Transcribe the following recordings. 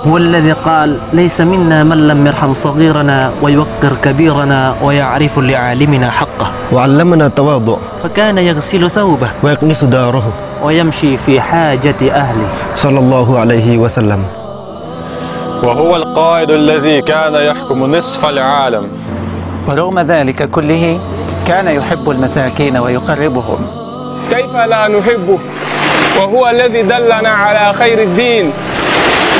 هو الذي قال: ليس منا من لم يرحم صغيرنا ويوقر كبيرنا ويعرف لعالمنا حقه. وعلمنا التواضع، فكان يغسل ثوبه ويكنس داره، ويمشي في حاجة أهله، صلى الله عليه وسلم. وهو القائد الذي كان يحكم نصف العالم، ورغم ذلك كله كان يحب المساكين ويقربهم. كيف لا نحبه وهو الذي دلنا على خير الدين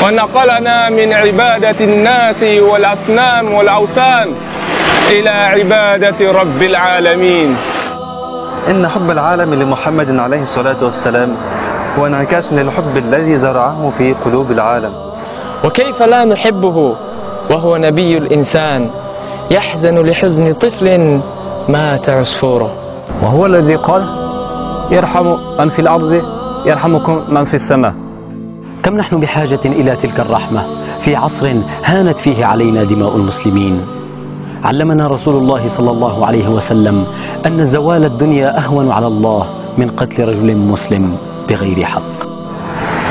ونقلنا من عبادة الناس والأصنام والأوثان إلى عبادة رب العالمين. إن حب العالم لمحمد عليه الصلاة والسلام هو انعكاس للحب الذي زرعه في قلوب العالم. وكيف لا نحبه وهو نبي الإنسان يحزن لحزن طفل مات عصفوره. وهو الذي قال: يرحم من في الأرض يرحمكم من في السماء. كم نحن بحاجة إلى تلك الرحمة في عصر هانت فيه علينا دماء المسلمين. علمنا رسول الله صلى الله عليه وسلم أن زوال الدنيا أهون على الله من قتل رجل مسلم بغير حق.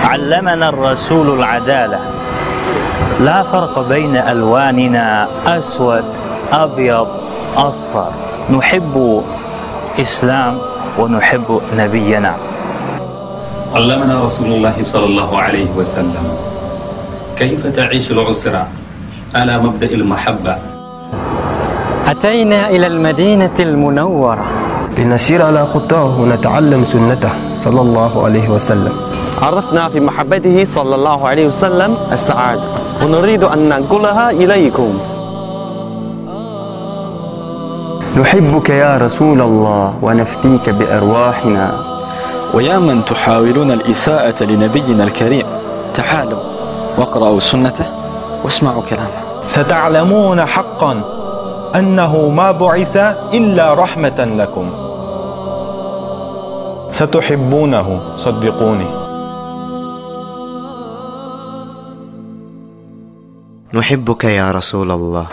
علمنا الرسول العدالة، لا فرق بين ألواننا، أسود أبيض أصفر، نحب إسلام ونحب نبينا. علمنا رسول الله صلى الله عليه وسلم كيف تعيش العسرة على مبدأ المحبة. أتينا إلى المدينة المنورة لنسير على خطاه ونتعلم سنته صلى الله عليه وسلم. عرفنا في محبته صلى الله عليه وسلم السعادة، ونريد أن ننقلها إليكم. نحبك يا رسول الله ونفديك بأرواحنا. ويا من تحاولون الإساءة لنبينا الكريم، تعالوا واقرأوا سنته واسمعوا كلامه. ستعلمون حقا أنه ما بعث إلا رحمة لكم، ستحبونه صدقوني. نحبك يا رسول الله.